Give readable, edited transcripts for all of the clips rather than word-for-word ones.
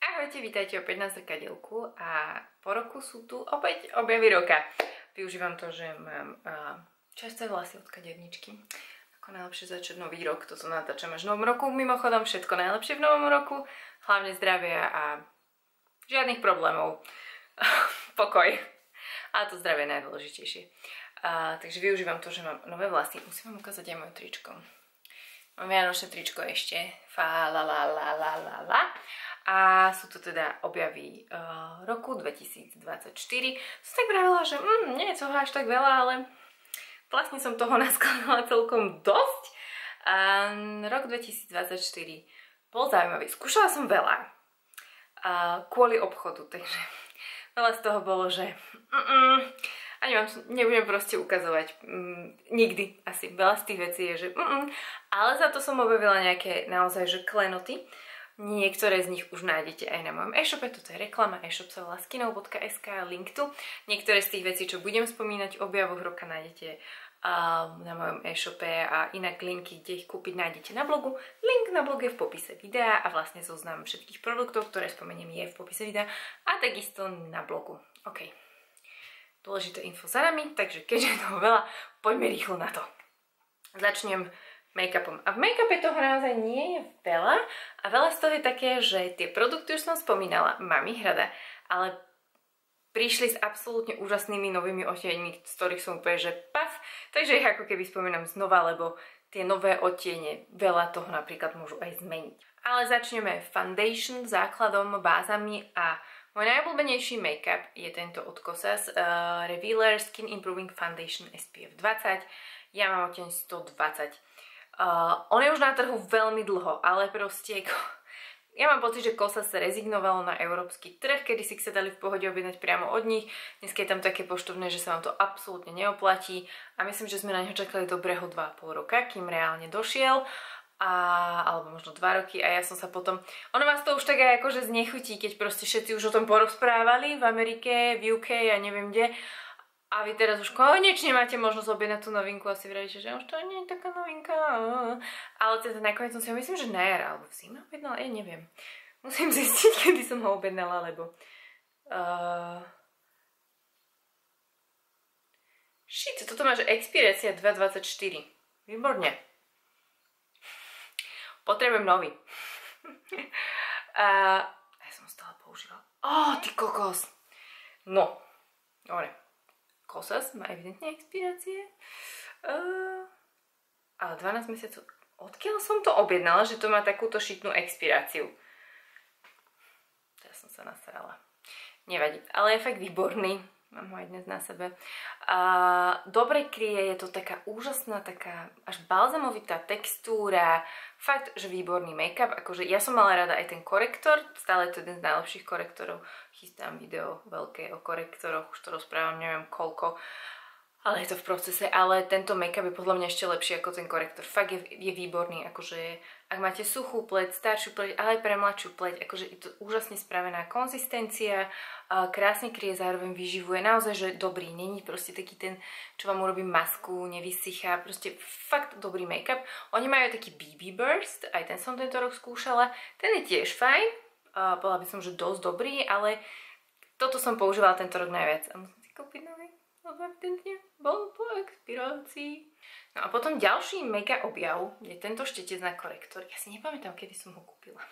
Ahojte, vítajte opäť na zrkadielku a po roku sú tu opäť objavy roka. Využívam to, že mám čerstvé vlasy od kaderničky. Ako najlepšie začať nový rok, toto natáčam až v novom roku. Mimochodom všetko najlepšie v novom roku, hlavne zdravia a žiadnych problémov. Pokoj. A to zdravie je najdôležitejšie. Takže využívam to, že mám nové vlasy. Musím vám ukázať aj moje tričko. Mám vianočné tričko ešte. A sú to teda objavy roku 2024. Som tak vravila, že nie je toho až tak veľa, ale vlastne som toho naskladala celkom dosť. Rok 2024 bol zaujímavý. Skúšala som veľa kvôli obchodu, takže veľa z toho bolo, že nebudem proste ukazovať nikdy asi. Veľa z tých vecí je, že ale za to som objavila nejaké naozaj, že klenoty. Niektoré z nich už nájdete aj na mojom e-shope, toto je reklama, e-shop sa volá skinov.sk, link tu. Niektoré z tých vecí, čo budem spomínať v objavoch roka, nájdete na mojom e-shope a inak linky, kde ich kúpiť, nájdete na blogu. Link na blog je v popise videa a vlastne zoznam všetkých produktov, ktoré spomeniem, je v popise videa a takisto na blogu. OK. Dôležité info za nami, takže keďže je toho veľa, poďme rýchlo na to. Začnem make-upom. A v make-upe toho naozaj nie je veľa a veľa z toho je také, že tie produkty už som spomínala, mám ich rada, ale prišli s absolútne úžasnými novými odtieňmi, z ktorých som úplne, že paf, takže ich ako keby spomínam znova, lebo tie nové odtiene veľa toho napríklad môžu aj zmeniť. Ale začneme foundation, základom, bázami a môj najobľúbenejší make-up je tento od Kosas Revealer Skin Improving Foundation SPF 20. Ja mám odtieň 120. On je už na trhu veľmi dlho, ale proste ja mám pocit, že Kosas sa rezignovalo na európsky trh, kedy si sa dali v pohode objednať priamo od nich. Dneska je tam také poštovné, že sa vám to absolútne neoplatí a myslím, že sme na neho čakali dobrého 2,5 roka, kým reálne došiel. Alebo možno 2 roky a ja som sa potom... Ono vás to už tak aj akože znechutí, keď proste všetci už o tom porozprávali v Amerike, v UK a neviem kde. A vy teraz už konečne máte možnosť objednať tú novinku a si vravíte, že už to nie je taká novinka. Ale teda nakoniec som si ho myslím, že na jar alebo v zime objednala, ja neviem. Musím zistiť, kedy som ho objednala, lebo... Shit, toto máš expirácia 2.24. Výborne. Potrebujem nový. Ja som stále používala. Ty kokos. No, dobre. Kosas má evidentne expirácie. Ale 12 mesiacov. Odkiaľ som to objednala, že to má takúto šitnú expiráciu? Teraz som sa nasrala. Nevadí, ale je fakt výborný. Mám ho aj dnes na sebe. Dobre kryje, je to taká úžasná, taká až balzamovitá textúra. Fakt, že výborný make-up. Akože ja som mala rada aj ten korektor. Stále je to jeden z najlepších korektorov. Chystám video veľké o korektoroch. Už to rozprávam, neviem koľko. Ale je to v procese. Ale tento make-up je podľa mňa ešte lepší ako ten korektor. Fakt je výborný. Akože ak máte suchú pleť, staršiu pleť, ale aj pre mladšiu pleť, akože je to úžasne spravená konzistencia, krásne kryje, zároveň vyživuje. Naozaj, že dobrý. Není proste taký ten, čo vám urobí masku, nevysychá. Proste fakt dobrý make-up. Oni majú taký BB Burst, aj ten som tento rok skúšala. Ten je tiež fajn. Bola by som, že dosť dobrý, ale toto som používala tento rok najviac. A musím si kúpiť nový. Lebo evidentne bol po expirácii. No a potom ďalší mega objav je tento štetec na korektor. Ja si nepamätám, kedy som ho kúpila.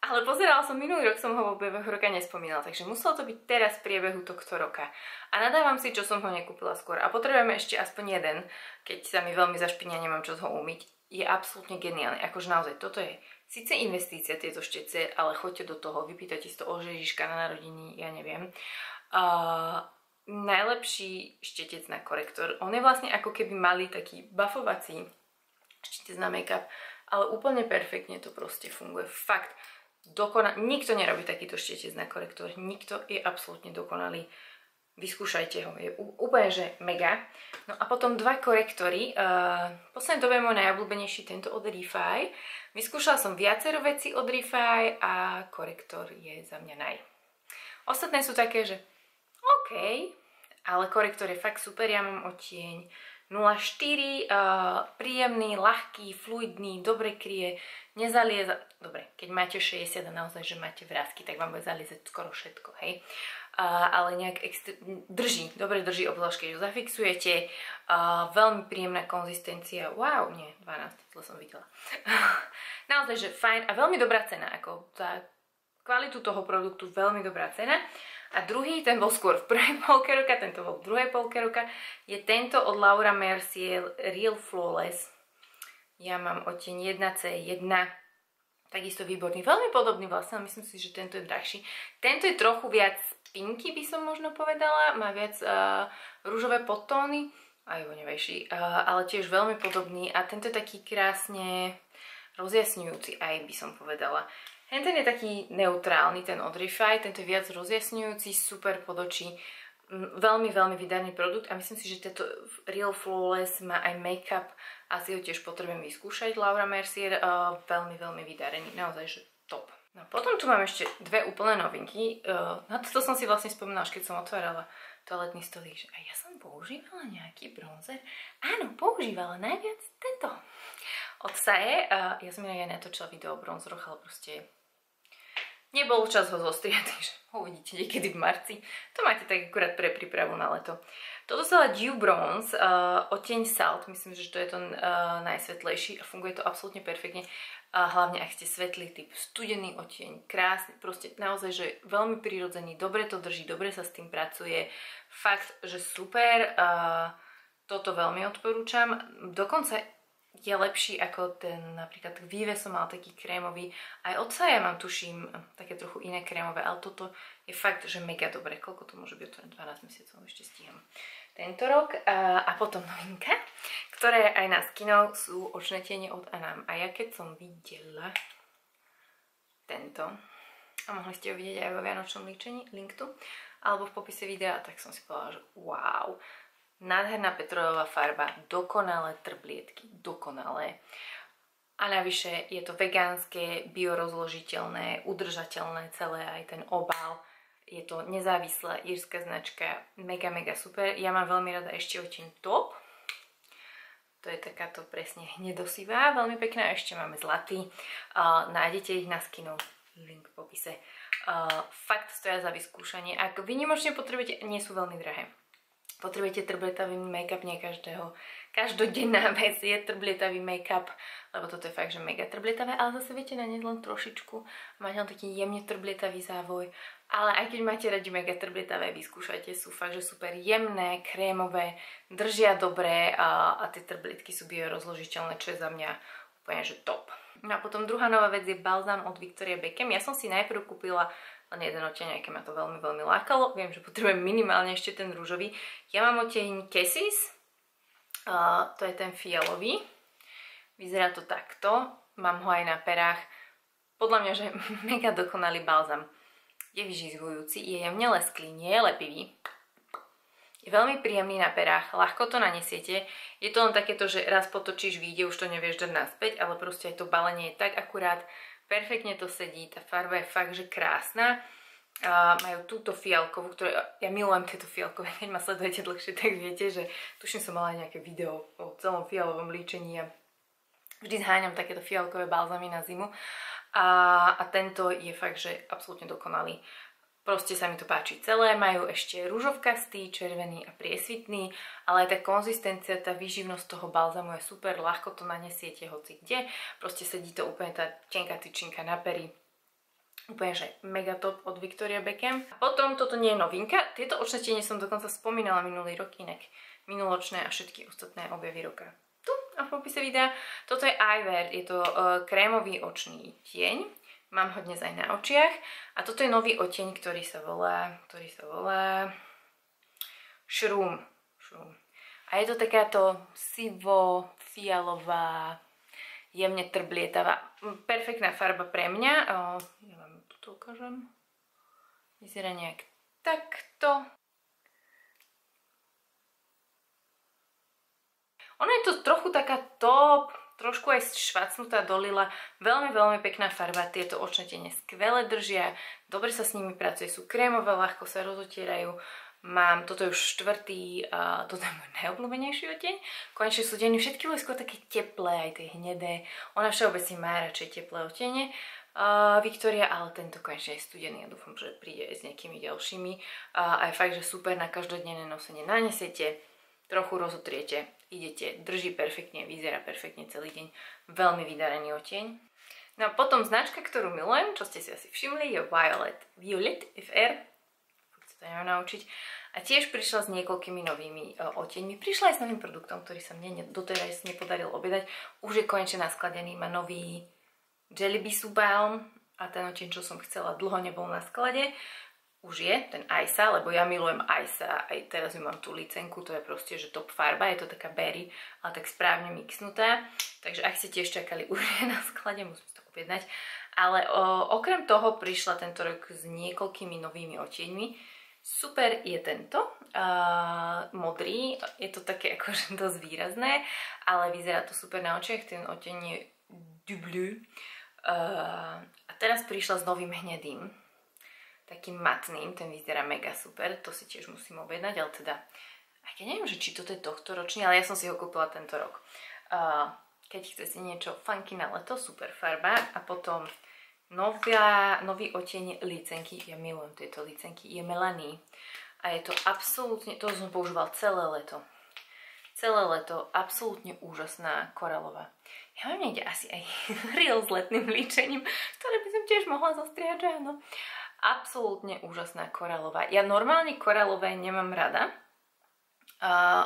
Ale pozerala som, minulý rok som ho v objavoch roka nespomínala, takže muselo to byť teraz v priebehu tohto roka. A nadávam si, čo som ho nekúpila skôr. A potrebujeme ešte aspoň jeden, keď sa mi veľmi zašpinia, nemám čo ho umyť. Je absolútne geniálny. Akože naozaj, toto je síce investícia tieto štece, ale choďte do toho, vypýtajte si to od Ježiška na narodení, ja neviem. Najlepší štetec na korektor. On je vlastne ako keby malý taký buffovací štetec na make-up, ale úplne perfektne to proste funguje. Fakt, nikto nerobí takýto štetec na korektor. Nikto je absolútne dokonalý. Vyskúšajte ho. Je úplne, že mega. No a potom 2 korektory. V poslednej dobe je môj najobľúbenejší tento od Refy. Vyskúšala som viacero vecí od Refy a korektor je za mňa naj. Ostatné sú také, že OK, ale korektor je fakt super, ja mám odtieň 04, príjemný, ľahký, fluidný, dobre kryje, nezalieza. Dobre, keď máte 60 a naozaj, že máte vrásky, tak vám bude zaliezať skoro všetko, hej. Ale nejak drží, dobre drží, obzvlášť keď ju zafixujete. Veľmi príjemná konzistencia. Wow, nie, 12, to som videla. Naozaj, že fajn a veľmi dobrá cena, ako za kvalitu toho produktu veľmi dobrá cena. A druhý, ten bol skôr v prvej polke roka, tento bol v druhej polke roka, je tento od Laura Mercier Real Flawless. Ja mám odtieň 1C1, takisto výborný, veľmi podobný vlastne, ale myslím si, že tento je drahší. Tento je trochu viac pinky, by som možno povedala, má viac rúžové podtóny, aj vonevejší, ale tiež veľmi podobný a tento je taký krásne rozjasňujúci, aj by som povedala. Ten je taký neutrálny, ten od Refy, tento je viac rozjasňujúci, super pod oči, veľmi, veľmi výdarný produkt a myslím si, že tento Real Flawless má aj make-up, asi ho tiež potrebujem vyskúšať, Laura Mercier, veľmi, veľmi vydarený, naozaj, že top. No potom tu mám ešte dve úplné novinky, na to som si vlastne spomínala, keď som otvárala toaletný stolík, že aj ja som používala nejaký bronzer, áno, používala najviac tento od Saie, ja som inak aj natočila video o bronzeroch, ale proste nebol čas ho zostriať, takže ho uvidíte niekedy v marci. To máte tak akurát pre prípravu na leto. Toto sa volá Dew Bronze, odtieň Salt, myslím, že to je to najsvetlejší a funguje to absolútne perfektne. Hlavne ak ste svetlý typ, studený odtieň, krásny, proste naozaj, že veľmi prirodzený, dobre to drží, dobre sa s tým pracuje. Fakt, že super, toto veľmi odporúčam. Dokonca je lepší ako ten, napríklad Vive som mal taký krémový, aj od Saia mám, tuším, také trochu iné krémové, ale toto je fakt, že mega dobre. Koľko to môže byť? 12 mesiacov, ešte stíham tento rok. A potom novinka, ktoré aj na skinov sú očné tiene od Anam. A ja keď som videla tento, a mohli ste ho vidieť aj vo vianočnom líčení, link tu, alebo v popise videa, tak som si povedala, že wow, nádherná petrolejová farba, dokonalé trblietky, dokonalé. A navyše je to vegánske, biorozložiteľné, udržateľné celé, aj ten obal. Je to nezávislá írska značka, mega, mega super. Ja mám veľmi rada ešte odtieň Top. To je takáto presne hnedosivá, veľmi pekná. Ešte máme zlatý. Nájdete ich na skinov, link v popise. Fakt stoja za vyskúšanie. Ak výnimočne potrebujete, nie sú veľmi drahé. Potrebujete trblietavý make-up, nie každého. Každodenná vec je trblietavý make-up, lebo toto je fakt, že mega trblietavé, ale zase viete na ne len trošičku. Máte len taký jemne trblietavý závoj. Ale aj keď máte radi mega trblietavé, vyskúšajte, sú fakt, že super jemné, krémové, držia dobre a tie trblietky sú biorozložiteľné, čo je za mňa úplne, že top. No a potom druhá nová vec je balzám od Victoria Beckham. Ja som si najprv kúpila len jeden odtieň, aj keď ma to veľmi, veľmi lákalo. Viem, že potrebujem minimálne ešte ten rúžový. Ja mám odtieň Cassis, to je ten fialový. Vyzerá to takto. Mám ho aj na perách. Podľa mňa, že mega dokonalý balzam. Je vyžizgujúci, je jemne lesklý, nie je lepivý. Je veľmi príjemný na perách, ľahko to nanesiete. Je to len takéto, že raz potočíš, vyjde, už to nevieš dať naspäť, ale proste aj to balenie je tak akurát. Perfektne to sedí, tá farba je fakt, že krásna. Majú túto fialkovú, ktoré, ja milujem tieto fialkové, keď ma sledujete dlhšie, tak viete, že tuším som mala nejaké video o celom fialovom líčení a vždy zháňam takéto fialkové balzamy na zimu. A tento je fakt, že absolútne dokonalý. Proste sa mi to páči celé, majú ešte rúžovkastý, červený a priesvitný, ale aj tá konzistencia, tá výživnosť toho balzamu je super, ľahko to nanesiete hoci kde, proste sedí to úplne tá tenká tyčinka na pery. Úplne, že mega top od Victoria Beckham. A potom toto nie je novinka, tieto očné tiene som dokonca spomínala minulý rok, inak minuločné a všetky ostatné objavy roka. Tu a v popise videa. Toto je Eyewear, je to krémový očný tieň. Mám ho dnes aj na očiach. A toto je nový odtieň, ktorý sa volá Shroom. A je to takáto sivo-fialová, jemne trblietavá, perfektná farba pre mňa. Ja vám tu ukážem. Vyzerá nejak takto. Ona je to trochu taká top, trošku aj švacnutá do lila. Veľmi, veľmi pekná farba. Tieto očné tiene skvele držia, dobre sa s nimi pracuje, sú krémové, ľahko sa rozotierajú. Mám, toto je už štvrtý, toto je môj najobľúbenejší odeň. Konečne sú deny, všetky boli skôr také teplé, aj tie hnedé. Ona všeobecne má radšej teplé odtiene. Viktória, ale tento konečne je studený a dúfam, že príde aj s nejakými ďalšími. A je fakt, že super na každodenné nosenie. Nanesete, trochu rozotriete, idete, drží perfektne, vyzerá perfektne celý deň. Veľmi vydarený oteň. No a potom značka, ktorú milujem, čo ste si asi všimli, je Violet FR. To neviem naučiť. A tiež prišla s niekoľkými novými oteňmi. Prišla aj s novým produktom, ktorý sa mne doteraz nepodaril objednať. Už je konečne naskladený, má nový Jelly Bisou Balm a ten oteň, čo som chcela, dlho nebol na sklade. Už je, ten Aisa, lebo ja milujem Aisa, aj teraz ju mám tú licenku, to je proste, že top farba, je to taká berry, ale tak správne mixnutá. Takže ak ste tiež čakali, už je na sklade, musím to objednať. Ale okrem toho prišla tento rok s niekoľkými novými oteňmi. Super je tento, modrý, je to také akože dosť výrazné, ale vyzerá to super na očiach, ten oteň je du bleu. A teraz prišla s novým hnedým, takým matným, ten vyzerá mega super, to si tiež musím objednať, ale teda, ja neviem, že či toto je tohto ročný, ale ja som si ho kúpila tento rok. Keď chcete niečo funky na leto, super farba a potom nový oteň licenky, ja milujem tieto licenky, je Melanie a je to absolútne, to som používal celé leto, absolútne úžasná koralová. Ja mám niekde asi aj reel s letným líčením, ktoré by som tiež mohla zostriať, že áno. Absolútne úžasná koralová. Ja normálne koralové nemám rada,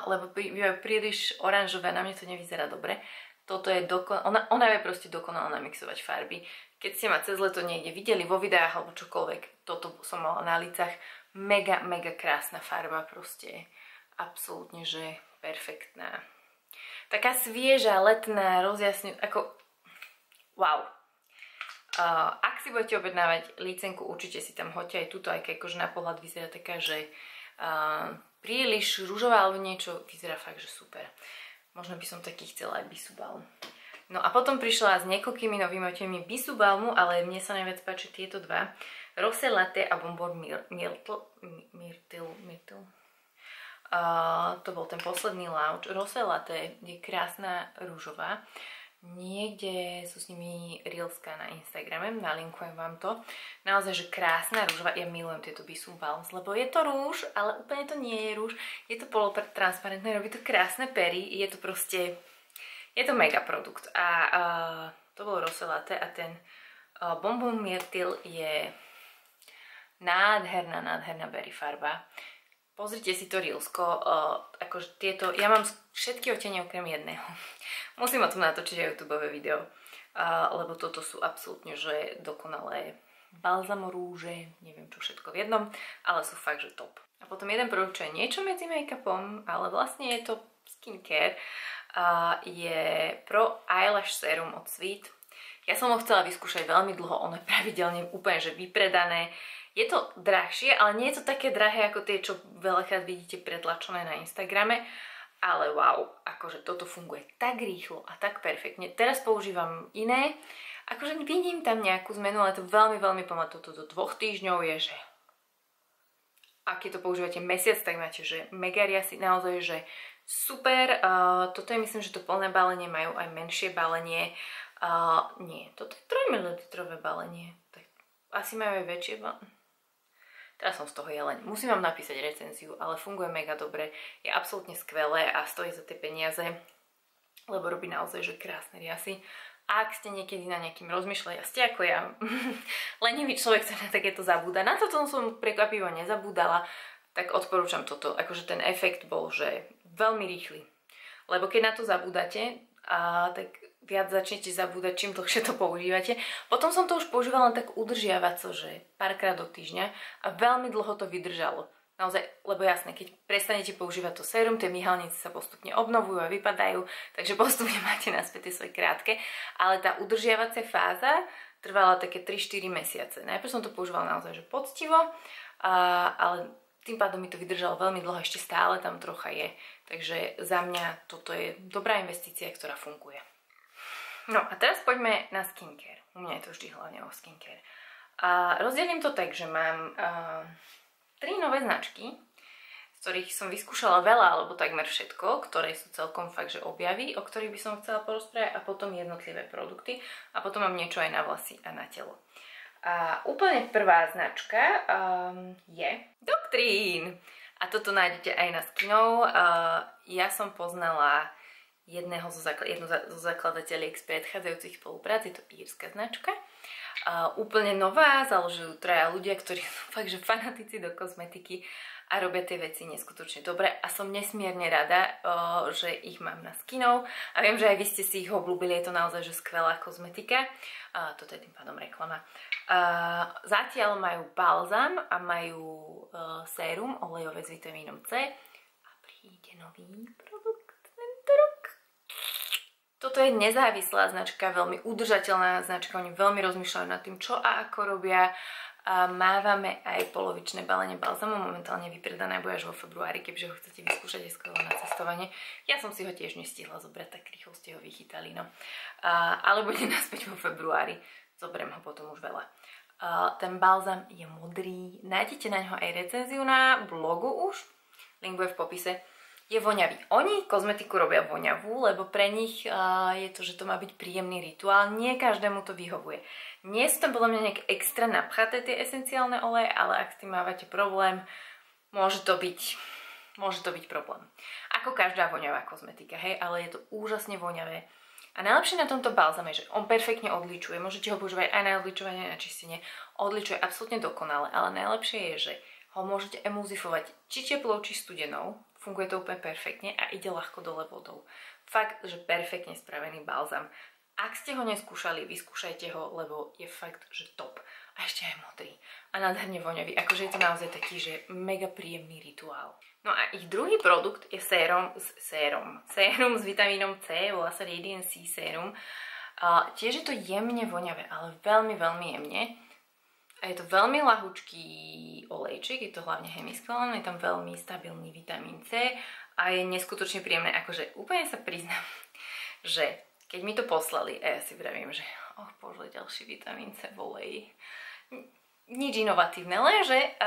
lebo bývajú príliš oranžové, na mne to nevyzerá dobre. Toto je ona vie proste dokonale namixovať farby. Keď ste ma cez leto niekde videli vo videách alebo čokoľvek, toto som mala na lícach. Mega, mega krásna farba, proste absolútne, že perfektná. Taká svieža, letná, rozjasňujúca, ako wow. Ak si budete objednávať lícenku, určite si tam hoďte aj túto, aj keď akože na pohľad vyzerá taká, že príliš ružová alebo niečo, vyzerá fakt, že super. Možno by som taký chcela aj Bisou Balm. No a potom prišla s niekoľkými novými oteňmi Bisou Balmu, ale mne sa najviac páči tieto dva. Rosé Latte a Bonbon Myrtle. To bol ten posledný launch. Rosé Latte je krásna rúžová. Niekde sú s nimi reelská na Instagrame, nalinkujem vám to. Naozaj, že krásna rúžová, ja milujem tieto Bisou Balms, lebo je to rúž, ale úplne to nie je rúž, je to polotransparentné, robí to krásne pery, je to proste, je to mega produkt. A to bolo Rosé Latte a ten Bonbon Myrtle je nádherná berry farba. Pozrite si to reelsko, akože tieto, ja mám všetky odtiene okrem jedného. Musím o tom natočiť aj YouTubeové video, lebo toto sú absolútne, že dokonalé balzamo rúže, neviem čo všetko v jednom, ale sú fakt, že top. A potom jeden produkt, čo je niečo medzi make-upom, ale vlastne je to skincare, je Pro Eyelash Serum od Sweet. Ja som ho chcela vyskúšať veľmi dlho, ono je pravidelne úplne, že vypredané. Je to drahšie, ale nie je to také drahé ako tie, čo veľakrát vidíte pretlačené na Instagrame. Ale wow, akože toto funguje tak rýchlo a tak perfektne. Teraz používam iné. Akože vidím tam nejakú zmenu, ale to veľmi, veľmi pomaly. Toto do 2 týždňov je, že ak to používate mesiac, tak máte, že mega riasy, naozaj, že super. Toto je, myslím, že to plné balenie, majú aj menšie balenie. Nie, toto je 3 ml balenie. Tak asi majú aj väčšie balenie. Teraz som z toho jeleň. Musím vám napísať recenziu, ale funguje mega dobre. Je absolútne skvelé a stojí za tie peniaze, lebo robí naozaj, že krásne riasy. A ak ste niekedy na nejakým rozmýšľali, a ste ako ja, lenivý človek sa na takéto zabúda. Na toto som prekvapivo nezabúdala, tak odporúčam toto. Akože ten efekt bol, že veľmi rýchly. Lebo keď na to zabúdate, tak viac začnete zabúdať, čím dlhšie to používate. Potom som to už používala len tak udržiavaco, že párkrát do týždňa a veľmi dlho to vydržalo. Naozaj, lebo jasné, keď prestanete používať to sérum, tie myhalnice sa postupne obnovujú a vypadajú, takže postupne máte naspäť tie svoje krátke, ale tá udržiavacia fáza trvala také 3-4 mesiace. Najprv som to používala naozaj, že poctivo, ale tým pádom mi to vydržalo veľmi dlho, ešte stále tam trocha je. Takže za mňa toto je dobrá investícia, ktorá funguje. No a teraz poďme na skincare. U mňa je to vždy hlavne o skincare. Rozdelím to tak, že mám 3 nové značky. z ktorých som vyskúšala veľa, alebo takmer všetko, ktoré sú celkom fakt, že objavy, o ktorých by som chcela porozprávať, a potom jednotlivé produkty a potom mám niečo aj na vlasy a na telo. A úplne prvá značka je Doctrine. A toto nájdete aj na Skinov. Ja som poznala jednu zo zakladateľiek z predchádzajúcich spoluprác, je to írska značka. Úplne nová, založili 3 ľudia, ktorí sú fakt, že fanatici do kozmetiky a robia tie veci neskutočne dobre a som nesmierne rada, že ich mám na Skinov a viem, že aj vy ste si ich obľúbili, je to naozaj že skvelá kozmetika. Toto je tým pádom reklama. Zatiaľ majú balzam a majú sérum olejové s vitamínom C a príde nový produkt tento rok. Toto je nezávislá značka, veľmi udržateľná značka, oni veľmi rozmýšľajú nad tým, čo a ako robia. Mávame aj polovičné balenie balzamu, momentálne vypredané, bude až vo februári, keďže ho chcete vyskúšať aj skoro na cestovanie. Ja som si ho tiež nestihla zobrať, tak rýchlo ste ho vychytali, no. Ale bude naspäť vo februári, zoberiem ho potom už veľa. Ten balzam je modrý, nájdete na ňo aj recenziu na blogu už, link bude v popise. Je voňavý. Oni kozmetiku robia voňavú, lebo pre nich je to, že to má byť príjemný rituál. Nie každému to vyhovuje. Nie sú tam podľa mňa nejak extra napchaté tie esenciálne oleje, ale ak s tým mávate problém, môže to byť problém. Ako každá voňavá kozmetika, hej, ale je to úžasne voňavé. A najlepšie na tomto balzame je, že on perfektne odličuje. Môžete ho používať aj na odličovanie, aj na čistenie. Odličuje absolútne dokonale, ale najlepšie je, že ho môžete emulzifovať či teplou, či studenou. Funguje to úplne perfektne a ide ľahko dole vodou. Fakt, že perfektne spravený balzam. Ak ste ho neskúšali, vyskúšajte ho, lebo je fakt, že top. A ešte aj modrý. A nádherne voňavý. Akože je to naozaj taký, že mega príjemný rituál. No a ich druhý produkt je sérum s vitamínom C, volá sa Radiant C sérum. Tiež je to jemne voňavé, ale veľmi, veľmi jemne. A je to veľmi ľahučký olejček, je to hlavne hemiskválne, je tam veľmi stabilný vitamín C a je neskutočne príjemné. Akože úplne sa priznám, že keď mi to poslali a ja si vravím, že bože, ďalší vitamín C v oleji. Nič inovatívne, lenže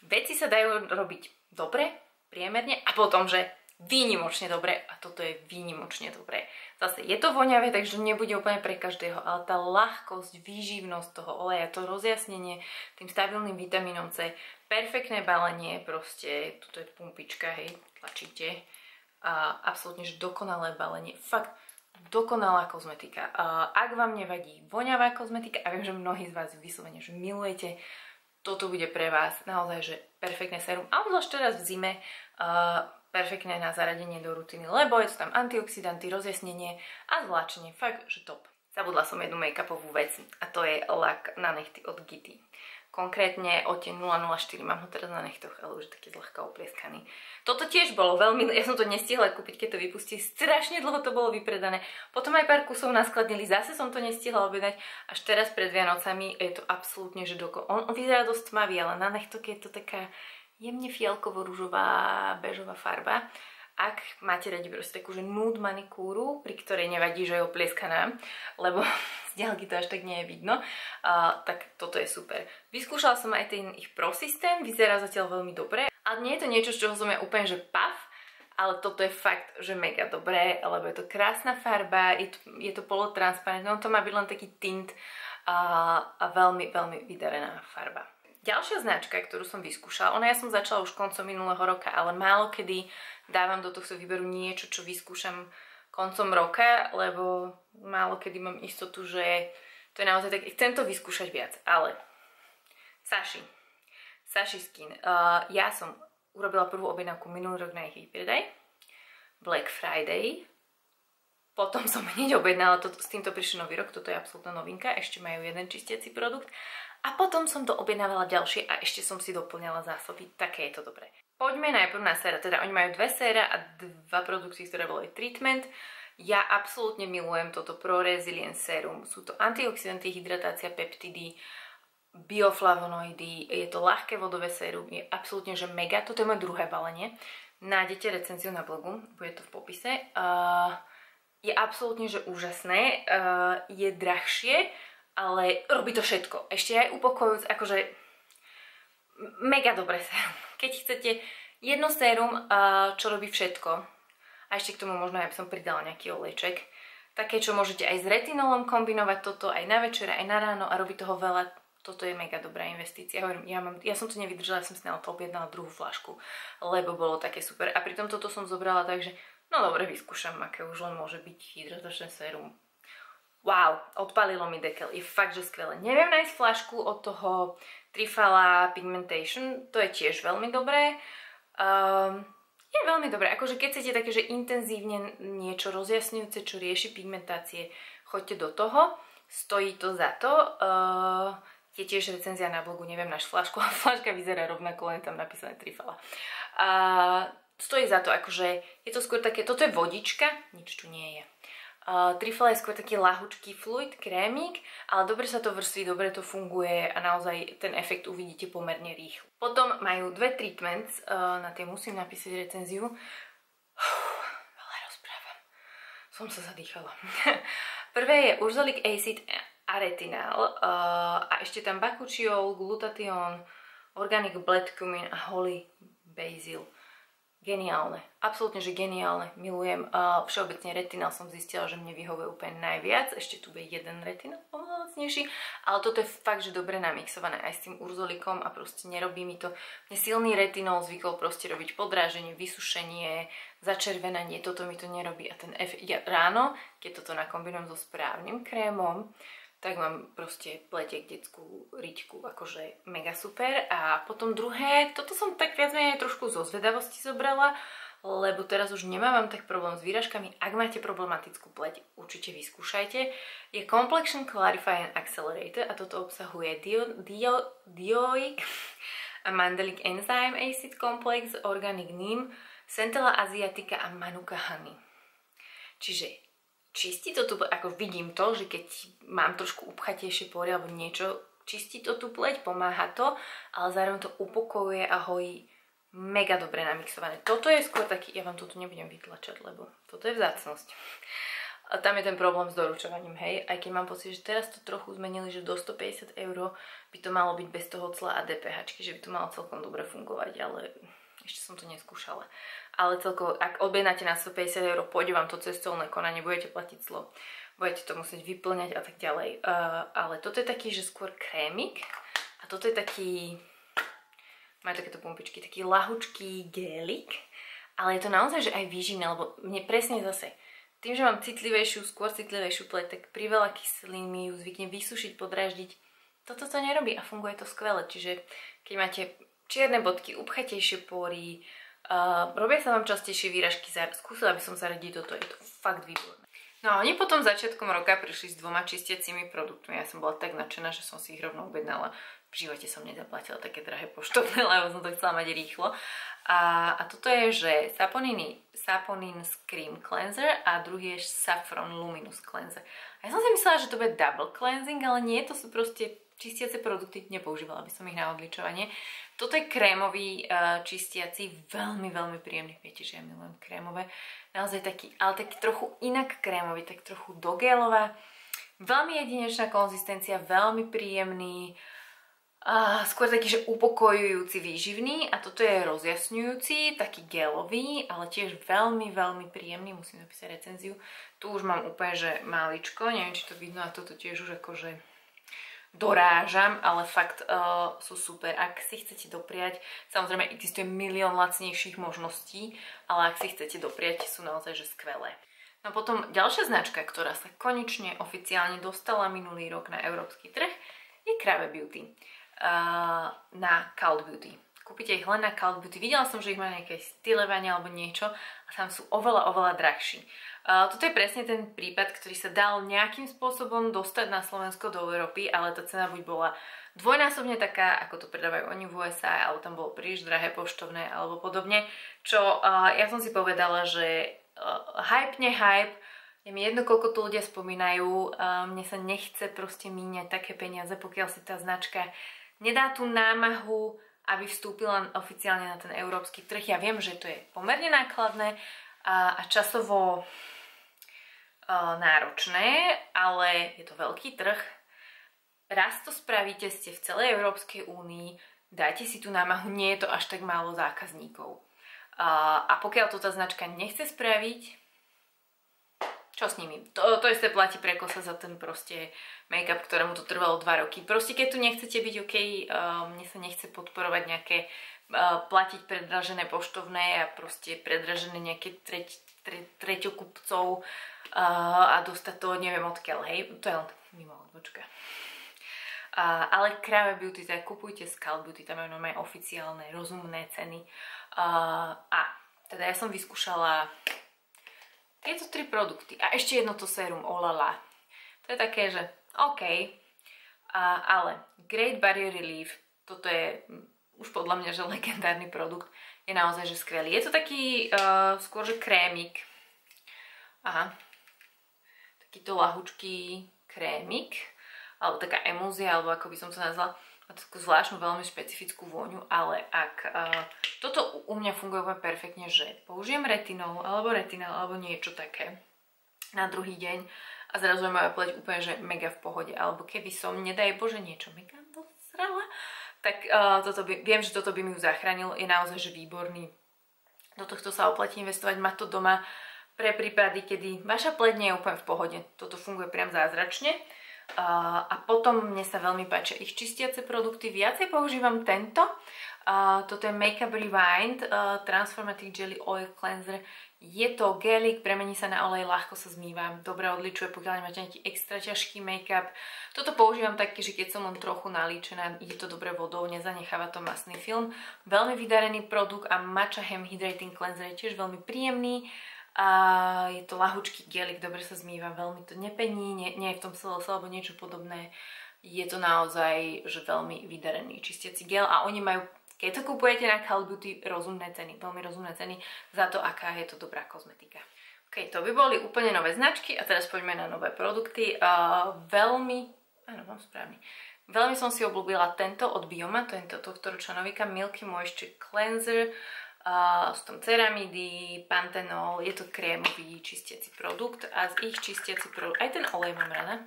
veci sa dajú robiť dobre, priemerne a potom, že výnimočne dobre a toto je výnimočne dobré. Zase je to voňavé, takže nebude úplne pre každého, ale tá ľahkosť, výživnosť toho oleja, to rozjasnenie tým stabilným vitamínom C, perfektné balenie, proste, toto je pumpička, hej, tlačíte, absolútne, že dokonalé balenie, fakt dokonalá kozmetika. Ak vám nevadí voňavá kozmetika, a viem, že mnohí z vás vyslovene, že milujete, toto bude pre vás naozaj, že perfektné sérum, a obzvlášť teraz v zime, perfektné na zaradenie do rutiny, lebo je to tam antioxidanty, rozjasnenie a zvláčenie. Fakt, že top. Zabudla som jednu make-upovú vec a to je lak na nechty od Gity. Konkrétne odtieň 004, mám ho teraz na nechtoch, ale už je taký zľahka oplieskaný. Toto tiež bolo veľmi, ja som to nestihla kúpiť, keď to vypustí, strašne dlho to bolo vypredané. Potom aj pár kusov naskladnili, zase som to nestihla objednať, až teraz pred Vianocami je to absolútne, že on vyzerá dosť tmavý, ale na nechtoch je to taká jemne fialkovo-ružová, bežová farba. Ak máte radi proste takú, že nude manikúru, pri ktorej nevadí, že je oplieskaná, lebo z diaľky to až tak nie je vidno, tak toto je super. Vyskúšala som aj ten ich Pro systém, vyzerá zatiaľ veľmi dobre. A nie je to niečo, z čoho som ja úplne, že paf, ale toto je fakt, že mega dobré, lebo je to krásna farba, je to polotransparentné, on to má byť len taký tint a veľmi, veľmi vydarená farba. Ďalšia značka, ktorú som vyskúšala, ja som začala už koncom minulého roka, ale málo kedy dávam do tohto výberu niečo, čo vyskúšam koncom roka, lebo málo kedy mám istotu, že to je naozaj tak, chcem to vyskúšať viac, ale Sashi Skin. Ja som urobila prvú objednávku minulý rok na ich výpredaj, Black Friday, potom som hneď objednala, s týmto prišiel nový rok, toto je absolútna novinka, ešte majú jeden čistiaci produkt. A potom som to objednávala ďalšie a ešte som si doplňala zásoby. Také je to dobré. Poďme najprv na séra. Teda oni majú 2 séra a 2 produkty, ktoré boli treatment. Ja absolútne milujem toto Pro Resilience Serum. Sú to antioxidanty, hydratácia, peptidy, bioflavonoidy. Je to ľahké vodové sérum. Je absolútne, že mega. Toto je moje druhé balenie. Nájdete recenziu na blogu. Bude to v popise. Je absolútne, že úžasné. Je drahšie, ale robí to všetko. Ešte aj upokojujúc, akože mega dobre sérum. Keď chcete jedno sérum, čo robí všetko, a ešte k tomu možno ja by som pridala nejaký olejček, také, čo môžete aj s retinolom kombinovať toto aj na večer, aj na ráno a robiť toho veľa. Toto je mega dobrá investícia. Ja som to nevydržala, ja som si na to objednala druhú fľašku, lebo bolo také super. A pritom toto som zobrala, takže no dobre, vyskúšam, aké už len môže byť hydratačné sérum. Wow, odpalilo mi dekel, je fakt, že skvelé. Neviem nájsť fľašku od toho Trifala Pigmentation, to je tiež veľmi dobré. Je veľmi dobré, akože keď chcete také, že intenzívne niečo rozjasňujúce, čo rieši pigmentácie, choďte do toho, stojí to za to. Je tiež recenzia na blogu, neviem náš fľašku, a fľaška vyzerá rovnako, len tam napísané Trifala. Stojí za to, akože je to skôr také, toto je vodička, nič tu nie je. Trifala je skôr taký lahučký fluid, krémik, ale dobre sa to vrství, dobre to funguje a naozaj ten efekt uvidíte pomerne rýchlo. Potom majú dve treatments, na tie musím napísať recenziu. Veľa rozprávam, som sa zadýchala. Prvé je Urzolic Acid a retinál a ešte tam bakučiol, glutathione, organic black cumin a holy basil. Geniálne, absolútne, že geniálne, milujem. Všeobecne retinál som zistila, že mne vyhovuje úplne najviac. Ešte tu je jeden retinál, oveľa lacnejší, ale toto je fakt, že dobre namixované aj s tým urzolikom a proste nerobí mi to. Mne silný retinol zvykol proste robiť podráženie, vysušenie, začervenanie, toto mi to nerobí a ten efekt ráno, keď toto nakombinujem so správnym krémom, tak mám proste pletek detskú riťku, akože mega super. A potom druhé, toto som tak viac menej trošku zo zvedavosti zobrala, lebo teraz už nemávam tak problém s výražkami. Ak máte problematickú pleť, určite vyskúšajte. Je Complexion Clarify and Accelerator a toto obsahuje dioic a mandelic enzyme acid complex, organic neem, centella asiatica a manuka honey. Čiže čistí to tu, ako vidím to, že keď mám trošku upchatejšie pory alebo niečo, čistí to tu pleť, pomáha to, ale zároveň to upokojuje a hojí, mega dobre namixované. Toto je skôr taký, ja vám toto nebudem vytlačať, lebo toto je vzácnosť. A tam je ten problém s doručovaním, hej, aj keď mám pocit, že teraz to trochu zmenili, že do 150 € by to malo byť bez toho cla a DPH, že by to malo celkom dobre fungovať, ale ešte som to neskúšala. Ale celkovo, ak objednáte na 150 €, pôjde vám to cez colné konanie, budete platiť clo, budete to musieť vyplňať a tak ďalej. Ale toto je taký, že skôr krémik a toto je taký, majú takéto pumpičky, taký lahučký gélik, ale je to naozaj, že aj výživné, lebo mne presne zase, tým, že mám skôr citlivejšiu pleť, tak pri veľa kyselín mi ju zvykne vysušiť, podráždiť. Toto to nerobí a funguje to skvele, čiže keď máte čierne bodky, upchatejšie pory, robia sa vám častejšie výražky, skúsila by som zaradiť toto, je to fakt výborné. No a oni potom začiatkom roka prišli s 2 čistiacimi produktmi, ja som bola tak nadšená, že som si ich rovno objednala. V živote som nezaplatila také drahé poštovné, lebo som to chcela mať rýchlo. A toto je, že Saponin Cream Cleanser a druhý je Saffron Luminous Cleanser. A ja som si myslela, že to bude double cleansing, ale nie, to sú proste čistiace produkty, nepoužívala by som ich na odličovanie. Toto je krémový čistiaci, veľmi, veľmi príjemný. Viete, že ja milujem krémové. Naozaj taký, ale taký trochu inak krémový, tak trochu dogelová. Veľmi jedinečná konzistencia, veľmi príjemný. Skôr taký, že upokojujúci, výživný. A toto je rozjasňujúci, taký gelový, ale tiež veľmi, veľmi príjemný. Musím napísať recenziu. Tu už mám úplne, že maličko. Neviem, či to vidno, a toto tiež už akože dorážam, ale fakt sú super. Ak si chcete dopriať, samozrejme existuje milión lacnejších možností, ale ak si chcete dopriať, sú naozaj že skvelé. No potom ďalšia značka, ktorá sa konečne oficiálne dostala minulý rok na európsky trh, je Krave Beauty na Cult Beauty. Kúpite ich len na Cult Beauty. Videla som, že ich má nejaké stylovanie alebo niečo a tam sú oveľa, oveľa drahší. Toto je presne ten prípad, ktorý sa dal nejakým spôsobom dostať na Slovensko do Európy, ale tá cena buď bola dvojnásobne taká, ako to predávajú oni v USA, alebo tam bolo príliš drahé poštovné, alebo podobne, čo ja som si povedala, že hype, nehype, je mi jedno, koľko to ľudia spomínajú, mne sa nechce proste míňať také peniaze, pokiaľ si tá značka nedá tú námahu, aby vstúpila oficiálne na ten európsky trh. Ja viem, že to je pomerne nákladné a časovo náročné, ale je to veľký trh. Raz to spravíte, ste v celej Európskej únii, dajte si tú námahu, nie je to až tak málo zákazníkov. A pokiaľ to tá značka nechce spraviť, čo s nimi? To isté platí pre Kosa za ten proste make-up, ktorému to trvalo 2 roky. Proste keď tu nechcete byť OK, mne sa nechce podporovať nejaké platiť predražené poštovné a proste predražené nejaké treťokupcov a dostať to neviem odkiaľ, hej, to je len mimo odbočka. Ale Kráve Beauty, tak kupujte Scalp Beauty, tam majú normálne oficiálne, rozumné ceny. A teda ja som vyskúšala tieto 3 produkty a ešte jedno to sérum Olala. To je také, že OK, ale Great Barrier Relief, toto je už podľa mňa, že legendárny produkt, je naozaj, že skvelý. Je to taký skôr, že krémik. Aha, takýto lahučký krémik, alebo taká emúzia, alebo ako by som to nazvala. Má takú zvláštnu, veľmi špecifickú vôňu, ale ak toto u mňa funguje úplne perfektne, že použijem retinol alebo niečo také na druhý deň a zrazu je moja pleť úplne, že mega v pohode, alebo keby som, nedaj Bože, niečo mega dosrala, tak viem, že toto by mi ju zachránil, je naozaj, že výborný. Do tohto sa oplatí investovať, mať to doma pre prípady, kedy vaša pleť nie je úplne v pohode. Toto funguje priam zázračne. A potom mne sa veľmi páčia ich čistiace produkty, viacej používam tento. Toto je Makeup Rewind Transformative Jelly Oil Cleanser. Je to gelik, premení sa na olej, ľahko sa zmýva, dobre odličuje, pokiaľ nemáte nejaký extra ťažký make-up. Toto používam také, že keď som len trochu nalíčená, ide to dobre vodou, nezanecháva to masný film. Veľmi vydarený produkt a Matcha Hem Hydrating Cleanser je tiež veľmi príjemný. A je to lahučký gelik, dobre sa zmýva, veľmi to nepení, nie je v tom celose alebo niečo podobné. Je to naozaj že veľmi vydarený čistiaci gel a oni majú, keď to kupujete na Cult Beauty, rozumné ceny, veľmi rozumné ceny za to, aká je to dobrá kozmetika. Ok, to by boli úplne nové značky a teraz poďme na nové produkty. Veľmi som si obľúbila tento od Bioma, to je tohto ročná novinka Milky Moisture Cleanser. Sú tam ceramidy, pantenol, je to krémový čistiaci produkt a z ich čistiaci produkt, aj ten olej mám rada,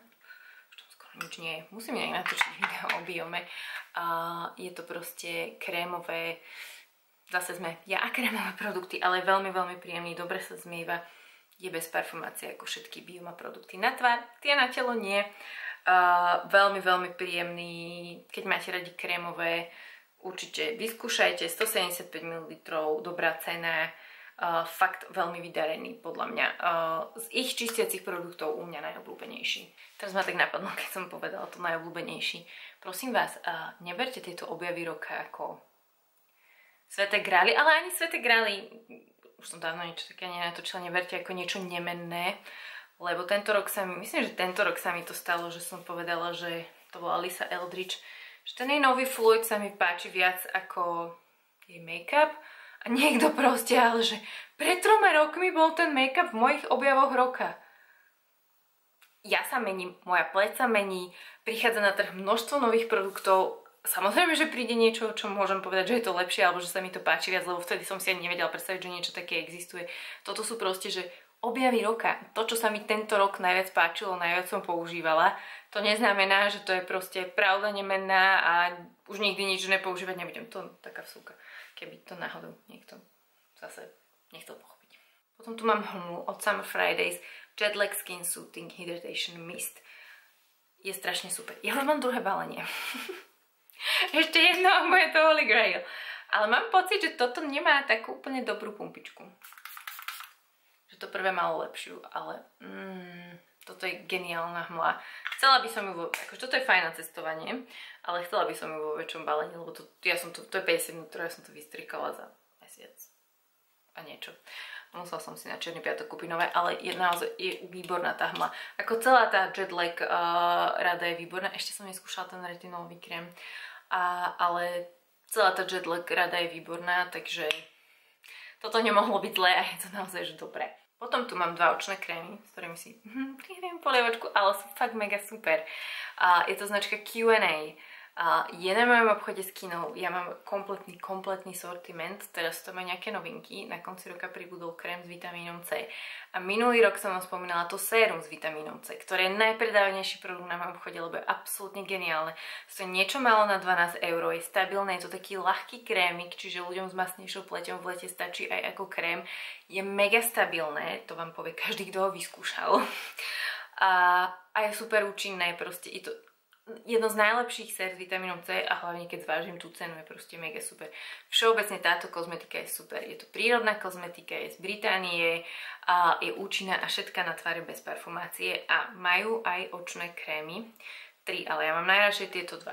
už tam skoro nič nie je, musím nejak natočiť video o Biome, je to proste krémové, zase sme a krémové produkty, ale veľmi, veľmi príjemný, dobre sa zmýva, je bez parfumácie ako všetky Bioma produkty na tvár, tie na telo nie, veľmi, veľmi príjemný, keď máte radi krémové, určite vyskúšajte, 175 ml, dobrá cena, fakt veľmi vydarený podľa mňa. Z ich čistiacich produktov u mňa najobľúbenejší. Teraz ma tak napadlo, keď som povedala to najobľúbenejší. Prosím vás, neberte tieto objavy roka ako Sveté grály, ale ani Sveté grály, už som dávno niečo také nenatočila, neberte ako niečo nemenné, lebo myslím, že tento rok sa mi to stalo, že som povedala, že to bola Lisa Eldridge, že ten jej nový Fluid sa mi páči viac ako jej make-up a niekto proste, ale že pred 3 rokmi bol ten make-up v mojich objavoch roka. Ja sa mením, moja pleť sa mení, prichádza na trh množstvo nových produktov, samozrejme, že príde niečo, čo môžem povedať, že je to lepšie alebo že sa mi to páči viac, lebo vtedy som si ani nevedela predstaviť, že niečo také existuje. Toto sú proste, že objavy roka. To, čo sa mi tento rok najviac páčilo, najviac som používala, to neznamená, že to je proste pravda nemenná a už nikdy nič nepoužívať nebudem. To je taká vsúka, keby to náhodou niekto zase nechcel pochopiť. Potom tu mám Hmu od Summer Fridays Jet Lag Skin Soothing Hydration Mist. Je strašne super. Ja už mám druhé balenie. Ešte jedno a bude to Holy Grail. Ale mám pocit, že toto nemá takú úplne dobrú pumpičku. Že to prvé malo lepšiu, ale toto je geniálna hmla. Chcela by som ju, akože toto je fajn na cestovanie, ale chcela by som ju vo väčšom balení, lebo to je 50 minút, ktoré ja som to vystrikala za mesiac a niečo. Musela som si na Černý piatok kúpiť nové, ale je naozaj výborná tá hmla. Ako celá tá Jet Lag rada je výborná, ešte som neskúšala ten retinový krém, ale celá tá Jet Lag rada je výborná, takže toto nemohlo byť zlé a je to naozaj že dobré. Potom tu mám 2 očné krémy, s ktorými si prihriem polievočku, ale sú fakt mega super. Je to značka Q&A. Je na mojom obchode s Kinou, ja mám kompletný sortiment, teraz to má nejaké novinky, na konci roka pribudol krém s vitamínom C a minulý rok som vám spomínala to sérum s vitamínom C, ktoré je najpredávnejší produkt na mojom obchode, lebo je absolútne geniálne. To je niečo málo na 12 €, je stabilné, je to taký ľahký krémik, čiže ľuďom s masnejšou pleťou v lete stačí aj ako krém. Je mega stabilné, to vám povie každý, kto ho vyskúšal. A je super účinné, proste je to jedno z najlepších sér s vitamínom C a hlavne keď zvážim tú cenu, je proste mega super. Všeobecne táto kozmetika je super. Je to prírodná kozmetika, je z Británie, je účinná a všetká na tváre bez parfumácie a majú aj očné krémy. 3, ale ja mám najradšej tieto 2.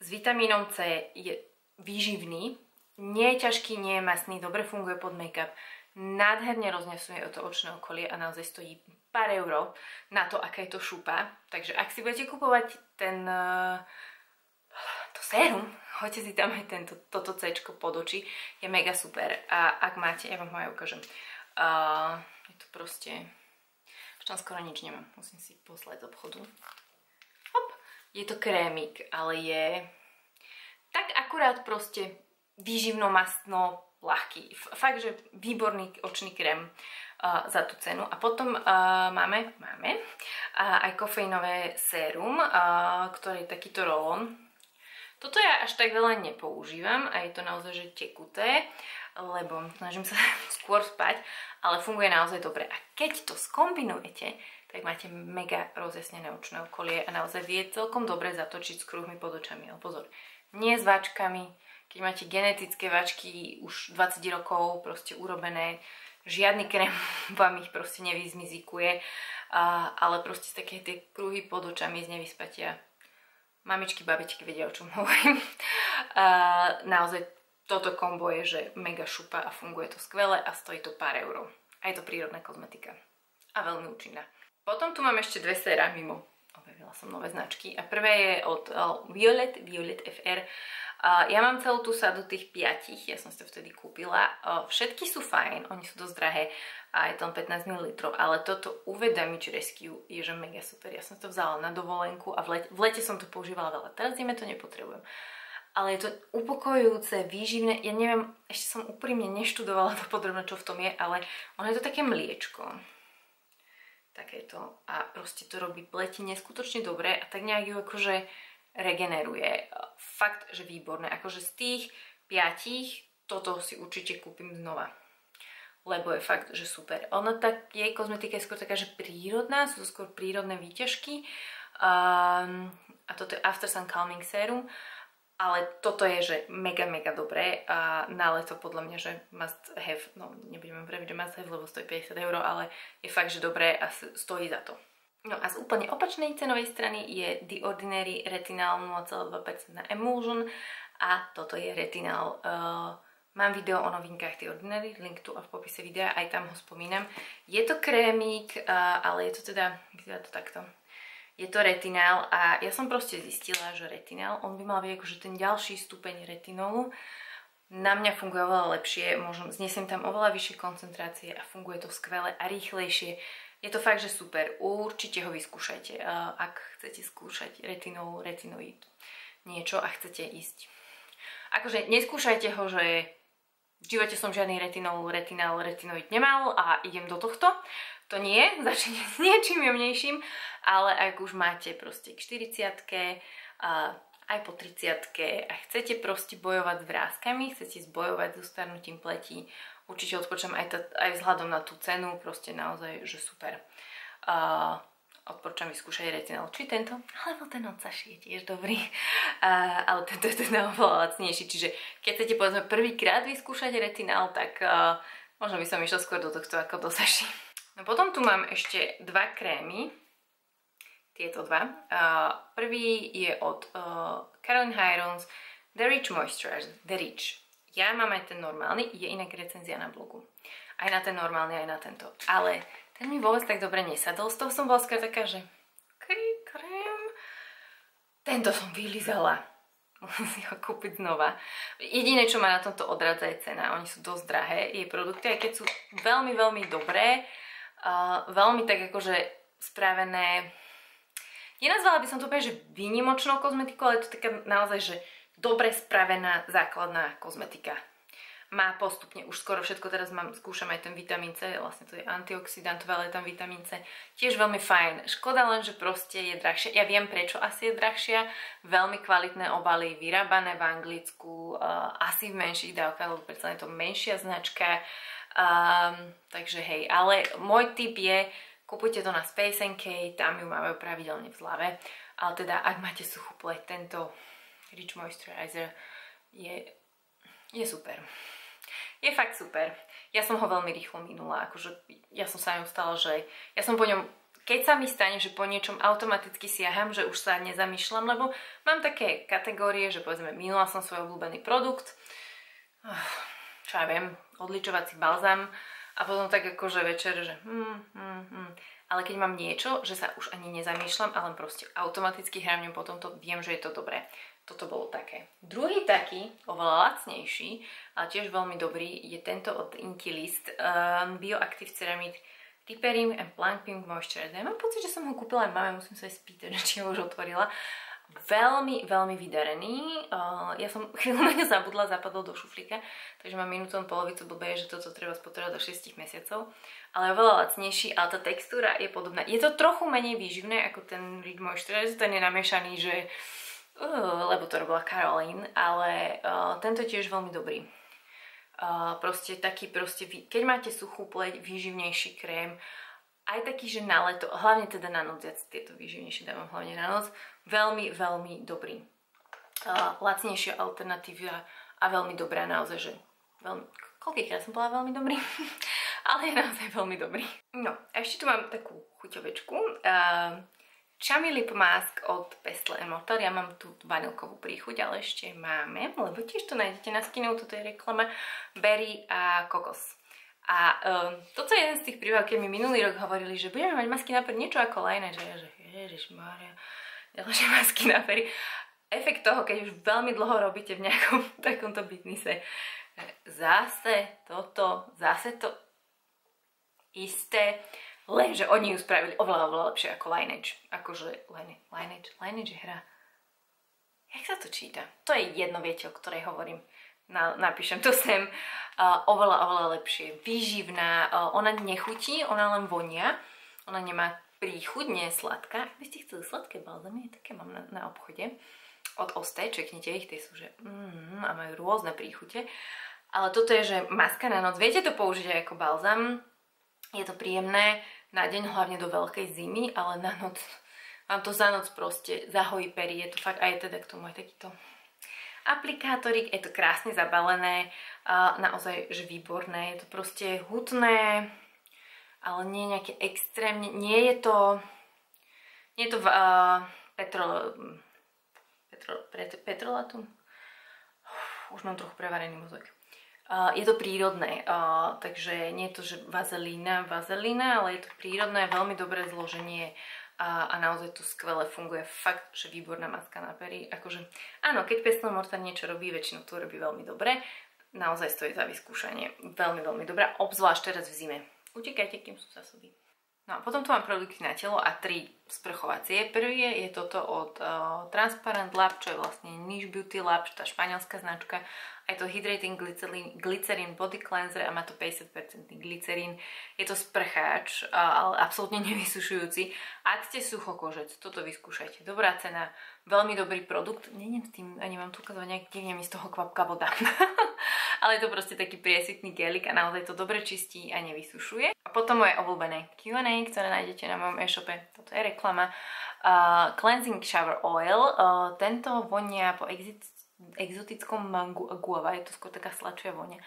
S vitamínom C je výživný, nie je ťažký, nie je masný, dobre funguje pod make-up, nádherne rozňasuje o to očné okolie a naozaj stojí pár euro na to, aká je to šupa. Takže ak si budete kupovať to sérum, hoďte si tam aj toto C-čko pod oči, je mega super. A ak máte, ja vám ho aj ukážem, je to proste, už tam skoro nič nemám, musím si poslať z obchodu. Hop, je to krémik, ale je tak akurát proste výživno-mastno ľahký. Fakt, že výborný očný krém za tú cenu. A potom máme aj kofeínové sérum, ktoré je takýto rolón. Toto ja až tak veľa nepoužívam a je to naozaj že tekuté, lebo snažím sa skôr spať, ale funguje naozaj dobre. A keď to skombinujete, tak máte mega rozjasnené očné okolie a naozaj vie celkom dobre zatočiť s kruhmi pod očami. Ale pozor, nie s váčkami. Keď máte genetické váčky už 20 rokov proste urobené, žiadny krém vám ich proste nevyzmizikuje, ale proste také tie kruhy pod očami z nevyspatia. Mamičky, babičky vedia, o čom hovorím. Naozaj toto kombo je, že mega šupa a funguje to skvele a stojí to pár euro. A je to prírodná kozmetika. A veľmi účinná. Potom tu mám ešte 2 séra mimo. Objavila som nové značky. A prvé je od Violet FR. Ja mám celú tú sadu tých 5, ja som si to vtedy kúpila. Všetky sú fajn, oni sú dosť drahé a je tam 15 ml, ale toto UV Damage Rescue je že mega super. Ja som to vzala na dovolenku a v lete som to používala veľa, teraz zime to nepotrebujem. Ale je to upokojujúce, výživné, ja neviem, ešte som úprimne neštudovala to podrobne, čo v tom je, ale ono je to také mliečko. Takéto a proste to robí pleti neskutočne dobre a tak nejak ju akože regeneruje. Fakt, že výborné. Akože z tých 5 toto si určite kúpim znova. Lebo je fakt, že super. Ona tak, jej kozmetika je skôr taká, že prírodná, sú to skôr prírodné výťažky. A toto je After Sun Calming Serum. Ale toto je, že mega dobré a na leto podľa mňa, že must have, no nebudeme vraviť, že must have, lebo stojí 50 euro, ale je fakt, že dobré a stojí za to. No a z úplne opačnej cenovej strany je The Ordinary Retinol 0,2% na Emulsion a toto je retinál. Mám video o novinkách The Ordinary, link tu a v popise videa, aj tam ho spomínam. Je to krémik, ale je to teda, vyzerá to takto. Je to retinál a ja som proste zistila, že retinál, on by mal byť akože ten ďalší stupeň retinolu. Na mňa funguje oveľa lepšie, znesiem tam oveľa vyššie koncentrácie a funguje to skvele a rýchlejšie. Je to fakt, že super. Určite ho vyskúšajte, ak chcete skúšať retinol, retinoid niečo a chcete ísť. Akože neskúšajte ho, že v živote som žiadny retinoid nemal a idem do tohto. To nie, začnite s niečím jemnejším, ale ak už máte proste k 40-ke, aj po 30-ke a chcete proste bojovať s vráskami, chcete bojovať so starnutím pleti, určite odporúčam aj vzhľadom na tú cenu, proste naozaj, že super. Odporúčam vyskúšať retinál, či tento, alebo ten od Saši je tiež dobrý, ale tento je teda oveľa lacnejší, čiže keď chcete povedzme prvýkrát vyskúšať retinál, tak možno by som išla skôr do tohto ako do Saši. No potom tu mám ešte 2 krémy, tieto 2. Prvý je od Caroline Hirons The Rich Moisturizer, The Rich. Ja mám aj ten normálny, je inak recenzia na blogu. Aj na ten normálny, aj na tento. Ale ten mi vôbec tak dobre nesadol. Z toho som bola skôr taká, že krém. Tento som vylizala. Musím si ho kúpiť znova. Jediné, čo ma na tomto odradza, je cena. Oni sú dosť drahé. Jej produkty, aj keď sú veľmi dobré, veľmi tak akože spravené. Nenazvala by som to úplne, že výnimočnou kozmetikou, ale je to taká naozaj, že dobre spravená základná kozmetika. Má postupne už skoro všetko, teraz skúšam aj ten vitamín C, vlastne to je antioxidantové, ale je tam vitamín C. Tiež veľmi fajn. Škoda len, že proste je drahšia. Ja viem, prečo asi je drahšia. Veľmi kvalitné obaly, vyrábané v Anglicku, asi v menších dávkach, lebo predsa je to menšia značka. Takže hej, ale môj tip je, kupujte to na Space NK, tam ju máme pravidelne v zlave. Ale teda, ak máte suchú pleť, tento Rich Moisturizer je super. Je fakt super. Ja som ho veľmi rýchlo minula, akože ja som sa ňom stala, že ja som po ňom, keď sa mi stane, že po niečom automaticky siaham, že už sa nezamýšľam, lebo mám také kategórie, že povedzme minula som svoj obľúbený produkt, čo ja viem, odličovací balzám a potom tak akože večer, že ale keď mám niečo, že sa už ani nezamýšľam, ale proste automaticky hrámňom potom to viem, že je to dobré. Toto bolo také. Druhý taký, oveľa lacnejší, ale tiež veľmi dobrý, je tento od Inky List Bioactive Ceramide Repairing and Plumping Moisturizer. Ja mám pocit, že som ho kúpila aj mame, musím sa aj spýtať, či ho už otvorila. Veľmi, veľmi vydarený. Ja som chvíľu na ňu zabudla, zapadol do šuflíka, takže mám minútovú polovicu, blbé je, že toto treba spotrebovať do 6 mesiacov. Ale je veľa lacnejší, ale tá textúra je podobná. Je to trochu menej výživné ako ten Rich Moisturizer, ten je namiešaný, že lebo to robila Caroline, ale tento je tiež veľmi dobrý. Proste taký, keď máte suchú pleť, výživnejší krém, aj taký, že na leto, hlavne teda na noc, ja tieto výživnejšie dávam hlavne na noc, veľmi, veľmi dobrý. Lacnejšia alternatíva a veľmi dobrá, naozaj, že koľkýkrát som bola veľmi dobrý, ale je naozaj veľmi dobrý. No, a ešte tu mám takú chuťovečku, Chummy Lip Mask od Pestle & Mortar. Ja mám tú vanilkovú príchuť, ale ešte máme, lebo tiež to nájdete na Skinu, toto je reklama, berry a kokos. A toto je jeden z tých príbehov, keď mi minulý rok hovorili, že budeme mať masky na pery, niečo ako Laneige, že ježišmária, ďalšie masky na pery. Efekt toho, keď už veľmi dlho robíte v nejakom takomto biznise, zase to isté, lenže oni ju spravili oveľa, oveľa lepšie ako Laneige. Akože Laneige je hra. Jak sa to číta? To je jedno, viete, o ktorej hovorím. Napíšem to sem. Oveľa, oveľa lepšie. Výživná. Ona nechutí, ona len vonia. Ona nemá príchuť, nie je sladká. Ak by ste chceli sladké balzamy, také mám na obchode. Od Osté, čeknite ich, tie sú, že a majú rôzne príchute. Ale toto je, že maska na noc. Viete to použiť aj ako balzam. Je to príjemné na deň, hlavne do veľkej zimy, ale na noc, vám to za noc proste zahojí pery, je to fakt, aj teda k tomu aj takýto aplikátorik, je to krásne zabalené, naozaj, že výborné, je to proste hutné, ale nie nejaké extrémne, nie je to petrolatum, už mám trochu prevarený mozog. Je to prírodné, takže nie je to, že vazelína, ale je to prírodné, veľmi dobré zloženie a naozaj to skvele funguje. Fakt, že výborná maska na pery. Akože, áno, keď Pestle & Mortar niečo robí, väčšinou to robí veľmi dobre. Naozaj stojí za vyskúšanie. Veľmi, veľmi dobrá, obzvlášť teraz v zime. Utekajte, kým sú zásoby. No a potom tu mám produkty na telo a 3 sprchovacie. Prvý je toto od Transparent Lab, čo je vlastne Niche Beauty Lab, tá španielská značka. Je to Hydrating Glycerin Body Cleanser a má to 50% glycerín. Je to sprcháč, ale absolútne nevysušujúci. Ak ste suchokožec, toto vyskúšajte. Dobrá cena, veľmi dobrý produkt. Neviem s tým, ani mám tu ukazovať, nejak divne mi z toho kvapka voda. Ale je to proste taký priesvitný gelik a naozaj to dobre čistí a nevysušuje. A potom moje obľúbené Q&A, ktoré nájdete na mojom e-shope. Toto je reklama. Cleansing Shower Oil. Tento vonia po exotickom mangu a guava, je to skôr taká sladšia voňa.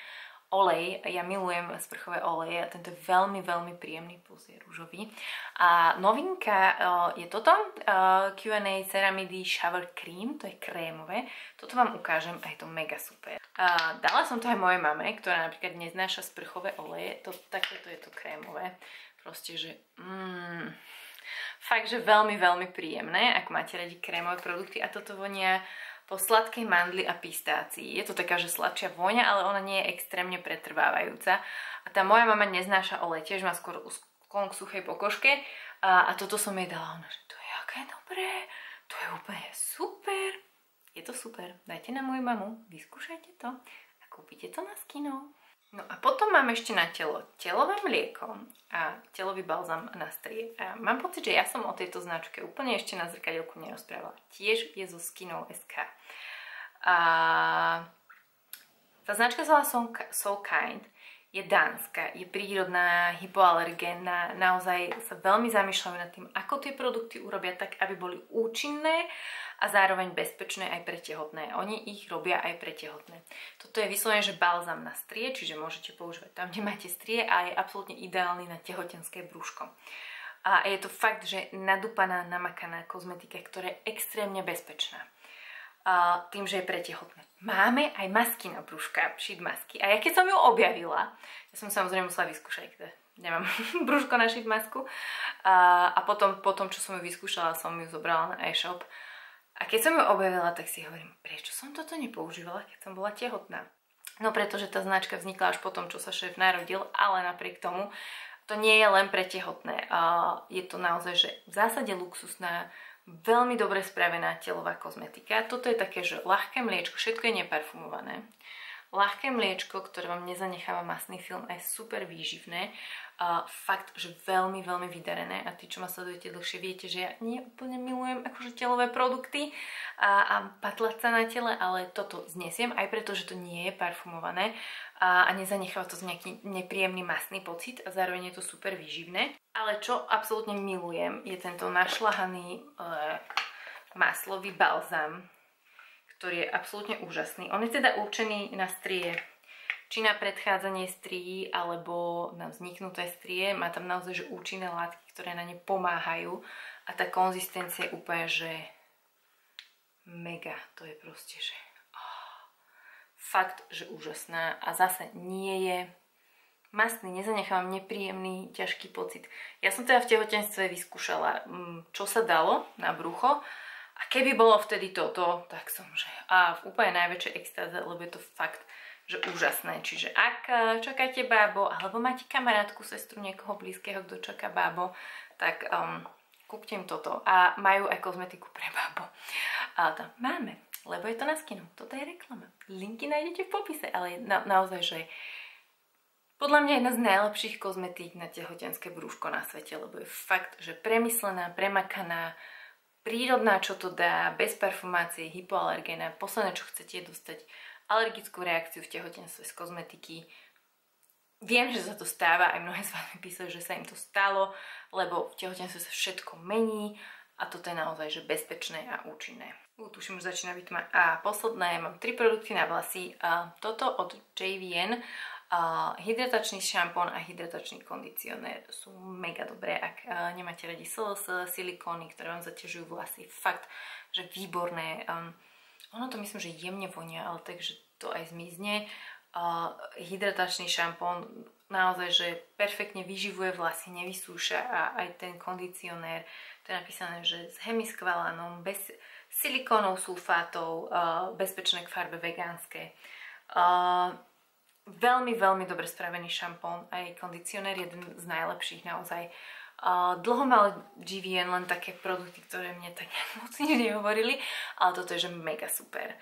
Olej, ja milujem sprchové oleje a tento je veľmi, veľmi príjemný, plus je rúžový. A novinka je toto, Q&A Ceramidy Shower Cream, to je krémové. Toto vám ukážem a je to mega super. Dala som to aj mojej mame, ktorá napríklad neznáša sprchové oleje, takéto je to krémové. Proste, že fakt, že veľmi, veľmi príjemné, ak máte radi krémové produkty a toto vonia po sladkej mandli a pistácii. Je to taká, že sladšia vôňa, ale ona nie je extrémne pretrvávajúca. A tá moja mama neznáša olej, tiež má skôr sklon k suchej pokožke a toto som jej dala, ona, že to je jak aké dobré, to je úplne super. Je to super, dajte na moju mamu, vyskúšajte to a kúpite to na Skinov. No a potom mám ešte na telo telové mlieko a telový balzám na strie. A mám pocit, že ja som o tejto značke úplne ešte na zrkadielku nerozprávala. Tiež je zo Skinov.sk. A tá značka sa volá So Kind. Je dánska, je prírodná, hypoalergénna, naozaj sa veľmi zamýšľajú nad tým, ako tie produkty urobia tak, aby boli účinné a zároveň bezpečné aj pre tehotné. Oni ich robia aj pre tehotné. Toto je vyslovene, že balzám na strie, čiže môžete používať tam, kde máte strie a je absolútne ideálny na tehotenské brúško. A je to fakt, že nadúpaná, namakaná kozmetika, ktorá je extrémne bezpečná. Tým, že je pre tehotné. Máme aj masky na brúška, sheet masky. A ja keď som ju objavila, ja som samozrejme musela vyskúšať, nemám brúško na sheet masku. A potom, čo som ju vyskúšala, som ju zobrala na e-shop. A keď som ju objavila, tak si hovorím, prečo som toto nepoužívala, keď som bola tehotná? No pretože tá značka vznikla až potom, čo sa šéf narodil, ale napriek tomu to nie je len pre tehotné. Je to naozaj, že v zásade luxusná, veľmi dobre spravená telová kozmetika. Toto je také, že ľahké mliečko, všetko je neparfumované. Ľahké mliečko, ktoré vám nezanecháva masný film, a je super výživné. Fakt, že veľmi, veľmi vydarené. A tí, čo ma sledujete dlhšie, viete, že ja neúplne milujem akože telové produkty a patlať sa na tele, ale toto znesiem, aj preto, že to nie je parfumované a nezanecháva to nejaký nepríjemný masný pocit a zároveň je to super výživné. Ale čo absolútne milujem, je tento našľahaný maslový balzám, ktorý je absolútne úžasný. On je teda určený na strie, či na predchádzanie strií, alebo na vzniknuté strie. Má tam naozaj že účinné látky, ktoré na ne pomáhajú. A tá konzistencia je úplne, že mega. To je proste, že fakt, že úžasná. A zase nie je masný, nezanechávam nepríjemný, ťažký pocit. Ja som teda v tehotenstve vyskúšala, čo sa dalo na brucho. A keby bolo vtedy toto, tak som, že v úplne najväčšej extáze, lebo je to fakt, že úžasné. Čiže ak čakáte bábo, alebo máte kamarátku, sestru, niekoho blízkeho, kto čaká bábo, tak kúpte im toto. A majú aj kozmetiku pre bábo. Ale tam máme, lebo je to na Skinu. Toto je reklama. Linky nájdete v popise, ale naozaj, že podľa mňa jedna z najlepších kozmetík na tehotenské brúško na svete, lebo je fakt, že premyslená, premakaná, prírodná, čo to dá, bez parfumácie, hypoalergénna. Posledné, čo chcete, je dostať alergickú reakciu v tehotenstve z kozmetiky. Viem, že sa to stáva, aj mnohé z vás mi písali, že sa im to stalo, lebo v tehotenstve sa všetko mení a toto je naozaj že bezpečné a účinné. Tuším, už začína byť tma. A posledné, mám 3 produkty na vlasy. Toto od JVN, hydratačný šampón a hydratačný kondicionér sú mega dobré, ak nemáte radi silikóny, ktoré vám zaťažujú vlasy. Fakt, že výborné. Ono to myslím, že jemne vonia, ale takže to aj zmizne. Hydratačný šampón naozaj, že perfektne vyživuje vlasy, nevysúša a aj ten kondicionér, to je napísané, že s hemiskvalánom, bez silikónov, sulfátov, bezpečné k farbe, vegánske. Veľmi, veľmi dobre spravený šampón, aj kondicionér, jeden z najlepších naozaj. Dlho mal JVN len také produkty, ktoré mne tak moc nehovorili, ale toto je že mega super.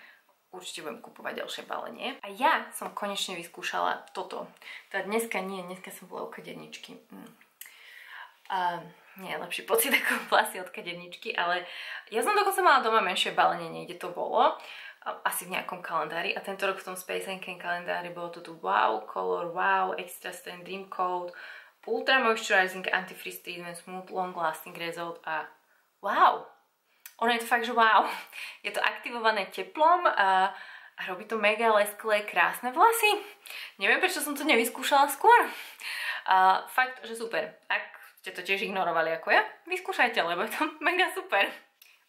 Určite budem kúpovať ďalšie balenie. A ja som konečne vyskúšala toto. Teda dneska som bola u kaderničky. Nie je lepší pocit ako vlasy od kaderničky, ale ja som dokonca mala doma menšie balenie, niekde to bolo. Asi v nejakom kalendári. A tento rok v tom Space & Can kalendári bolo to tu Wow Color, Wow Extra Strength Dream Coat, Ultra Moisturizing Anti-Freeze Treatment, Smooth Long Lasting Result a wow! Ono je to fakt, že wow! Je to aktivované teplom a robí to mega lesklé, krásne vlasy. Neviem, prečo som to nevyskúšala skôr. Fakt, že super. Ak ste to tiež ignorovali ako ja, vyskúšajte, lebo je to mega super.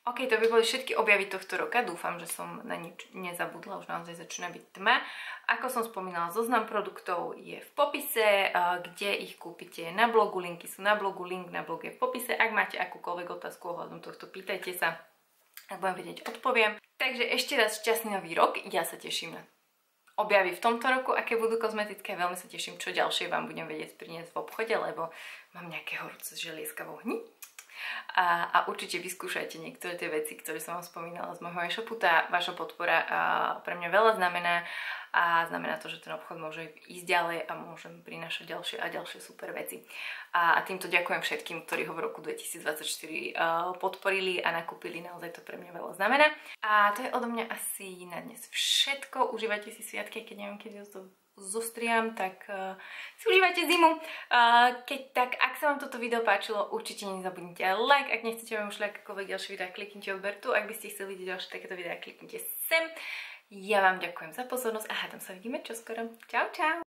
Ok, to by boli všetky objavy tohto roka. Dúfam, že som na nič nezabudla, už naozaj začína byť tma. Ako som spomínala, zoznam produktov je v popise, kde ich kúpite na blogu, linky sú na blogu, link na blog je v popise. Ak máte akúkoľvek otázku ohľadom tohto, pýtajte sa, ak budem vedieť, odpoviem. Takže ešte raz šťastný nový rok, ja sa teším na objavy v tomto roku, aké budú kozmetické, veľmi sa teším, čo ďalšie vám budem vedieť priniesť v obchode, lebo mám nejaké horúce želieska v ohni. a určite vyskúšajte niektoré tie veci, ktoré som vám spomínala z môjho e-shopu. Tá vaša podpora pre mňa veľa znamená a znamená to, že ten obchod môže ísť ďalej a môžem prinášať ďalšie a ďalšie super veci. A týmto ďakujem všetkým, ktorí ho v roku 2024 podporili a nakúpili, naozaj to pre mňa veľa znamená. A to je odo mňa asi na dnes všetko. Užívajte si sviatky, keď neviem, keď to zostriam, tak si užívajte zimu. Keď tak, ak sa vám toto video páčilo, určite nezabudnite like. Ak nechcete vám už akékoľvek ďalšie videá, kliknite odbertu. Ak by ste chceli vidieť ďalšie takéto videá, kliknite sem. Ja vám ďakujem za pozornosť a hádam sa vidíme čoskoro. Čau, čau!